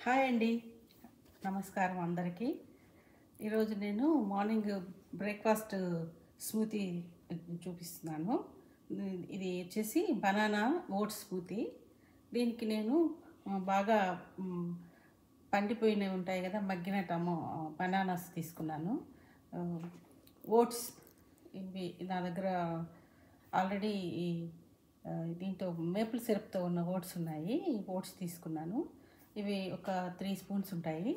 Hi అండి, నమస్కారం అందరికీ. ఈరోజు నేను మార్నింగ్ బ్రేక్ఫాస్ట్ స్మూతీ చూపిస్తున్నాను. ఇది వచ్చేసి బనానా ఓట్స్ స్మూతీ. దీనికి నేను బాగా పండిపోయినవి ఉంటాయి కదా, మగ్గిన బనానాస్ తీసుకున్నాను. ఓట్స్ ఇవి నా దగ్గర ఆల్రెడీ దీంతో మేపుల్ సిరప్తో ఉన్న ఓట్స్ ఉన్నాయి. ఓట్స్ తీసుకున్నాను. ఇవి ఒక 3 స్పూన్స్ ఉంటాయి.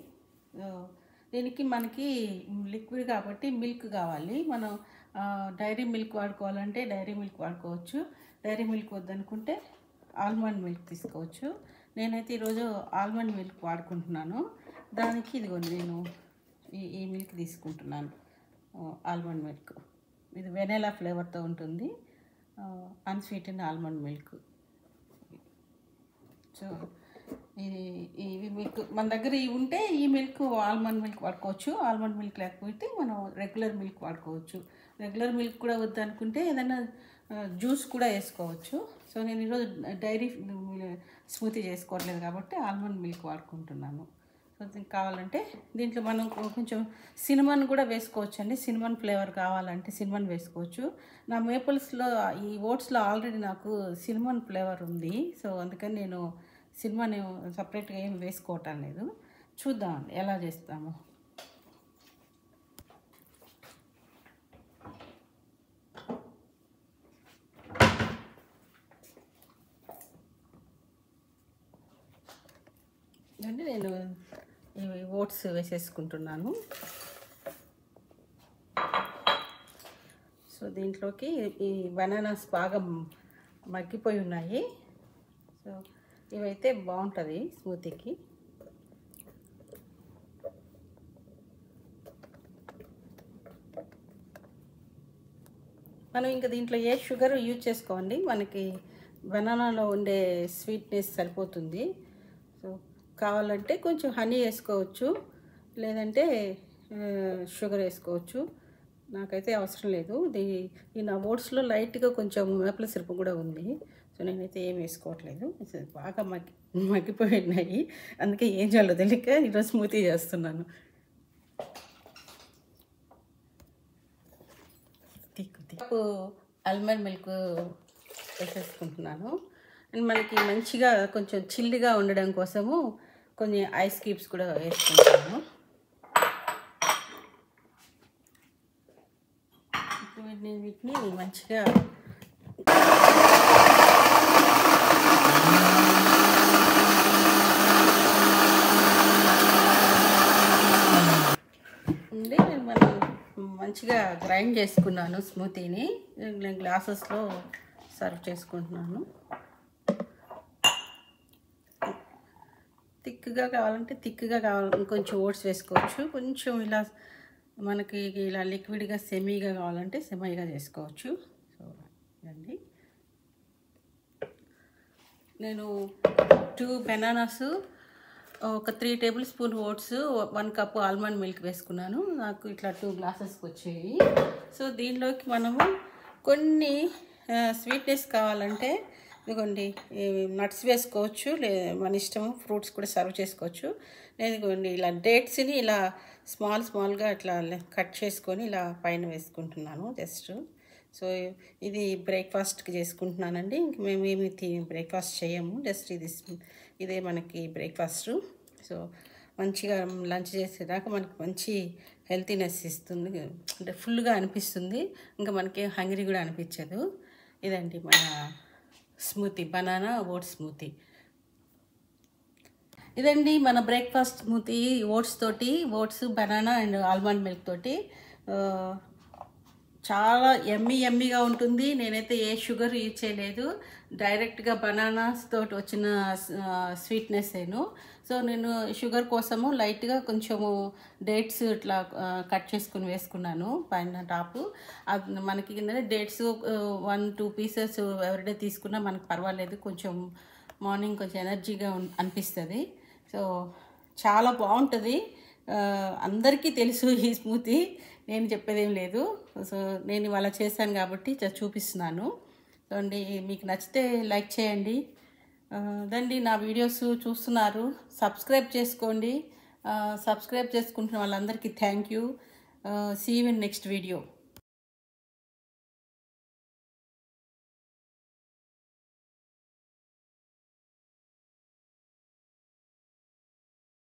దీనికి మనకి లిక్విడ్ కాబట్టి మిల్క్ కావాలి. మనం డైరీ మిల్క్ వాడుకోవాలంటే డైరీ మిల్క్ వాడుకోవచ్చు. డైరీ మిల్క్ వద్దనుకుంటే ఆల్మండ్ మిల్క్ తీసుకోవచ్చు. నేనైతే ఈరోజు ఆల్మండ్ మిల్క్ వాడుకుంటున్నాను. దానికి ఇదిగోండి నేను ఈ మిల్క్ తీసుకుంటున్నాను. ఆల్మండ్ మిల్క్ ఇది వెనిలా ఫ్లేవర్తో ఉంటుంది. Unsweetened almond milk. సో ఇవి మిల్క్ మన దగ్గర ఇవి ఉంటే ఈ మిల్క్ ఆల్మండ్ మిల్క్ వాడుకోవచ్చు. ఆల్మండ్ మిల్క్ లేకపోతే మనం రెగ్యులర్ మిల్క్ వాడుకోవచ్చు. రెగ్యులర్ మిల్క్ కూడా వద్దనుకుంటే ఏదైనా జ్యూస్ కూడా వేసుకోవచ్చు. సో నేను ఈరోజు డైరీ స్మూతీ చేసుకోవట్లేదు కాబట్టి ఆల్మండ్ మిల్క్ వాడుకుంటున్నాను. సో దీనికి కావాలంటే దీంట్లో మనం కొంచెం సినమన్ కూడా వేసుకోవచ్చు అండి. సినమన్ ఫ్లేవర్ కావాలంటే సినమన్ వేసుకోవచ్చు. నా మేపుల్స్లో ఈ ఓట్స్లో ఆల్రెడీ నాకు సినమన్ ఫ్లేవర్ ఉంది. సో అందుకని నేను సినమన్ సపరేట్గా ఏం వేసుకోవటం లేదు. చూద్దాం ఎలా చేస్తాము. అంటే నేను ఇవి ఓట్స్ వేసేసుకుంటున్నాను. సో దీంట్లోకి ఈ బనానాస్ బాగా మగ్గిపోయి ఉన్నాయి. సో ఇవైతే బాగుంటుంది స్మూతీకి. మనం ఇంకా దీంట్లో ఏ షుగర్ యూజ్ చేసుకోండి, మనకి బనానాలో ఉండే స్వీట్నెస్ సరిపోతుంది. సో కావాలంటే కొంచెం హనీ వేసుకోవచ్చు, లేదంటే షుగర్ వేసుకోవచ్చు. నాకైతే అవసరం లేదు. ఈ నా ఓట్స్లో లైట్గా కొంచెం మేపుల్ సిరప్ కూడా ఉంది. సో నేనైతే ఏం వేసుకోవట్లేదు. బాగా మగ్గిపోయి ఉన్నాయి, అందుకే ఏం చేయాలో తెలియక ఈరోజు స్మూతీ చేస్తున్నాను. ఆల్మండ్ మిల్క్ వేసేసుకుంటున్నాను. అండ్ మనకి మంచిగా కొంచెం చిల్లుగా ఉండడం కోసము కొన్ని ఐస్ క్యూబ్స్ కూడా వేసుకుంటాను. వీటిని మంచిగా మనం మంచిగా గ్రైండ్ చేసుకున్నాను స్మూతీని. నేను గ్లాసెస్లో సర్వ్ చేసుకుంటున్నాను. థిక్గా కావాలంటే ఇంకొంచెం ఓట్స్ వేసుకోవచ్చు. కొంచెం ఇలా మనకి ఇలా లిక్విడ్గా సెమీగా కావాలంటే సెమీగా చేసుకోవచ్చు. సో ఇదండి, నేను 2 బనానాస్, ఒక 3 tablespoon oats, 1 cup almond milk వేసుకున్నాను. నాకు ఇట్లా 2 గ్లాసెస్కి వచ్చాయి. సో దీనిలోకి మనము కొన్ని స్వీట్నెస్ కావాలంటే ఇదిగోండి నట్స్ వేసుకోవచ్చు, మన ఇష్టము. ఫ్రూట్స్ కూడా సర్వ్ చేసుకోవచ్చు. నేను ఇదిగోండి ఇలా డేట్స్ని ఇలా స్మాల్గా ఇట్లా కట్ చేసుకొని ఇలా పైన వేసుకుంటున్నాను జస్ట్. సో ఇది బ్రేక్ఫాస్ట్కి చేసుకుంటున్నానండి. ఇంక మేమేమి బ్రేక్ఫాస్ట్ చేయము, జస్ట్ ఇదే మనకి బ్రేక్ఫాస్ట్. సో మంచిగా లంచ్ చేసేదాకా మనకి మంచి హెల్తీనెస్ ఇస్తుంది, అంటే ఫుల్గా అనిపిస్తుంది. ఇంకా మనకి హంగ్రీ కూడా అనిపించదు. ఇదండి మన స్మూతీ, బనానా ఓట్స్ స్మూతీ. ఇదండి మన breakfast smoothie oats, banana and almond milk తోటి. చాలా ఎమ్మీగా ఉంటుంది. నేనైతే ఏ షుగర్ యూజ్ చేయలేదు, డైరెక్ట్గా బనానాస్ తోటి వచ్చిన స్వీట్నెస్ ఏను. సో నేను షుగర్ కోసము లైట్గా కొంచెము డేట్స్ ఇట్లా కట్ చేసుకుని వేసుకున్నాను పైన టాపు. అది మనకి కింద డేట్స్ 1-2 పీసెస్ ఎవరిడే తీసుకున్నా మనకు పర్వాలేదు. కొంచెం మార్నింగ్ కొంచెం ఎనర్జీగా అనిపిస్తుంది. సో చాలా బాగుంటుంది. అందరికీ తెలుసు ఈ స్మూతీ, నేను చెప్పేదేం లేదు. సో నేను ఇవాళ చేశాను కాబట్టి చూపిస్తున్నాను. సో అండి, మీకు నచ్చితే లైక్ చేయండి, దండి నా వీడియోస్ చూస్తున్నారు, సబ్స్క్రైబ్ చేసుకోండి. సబ్స్క్రైబ్ చేసుకుంటున్న వాళ్ళందరికీ thank you. See you in next video.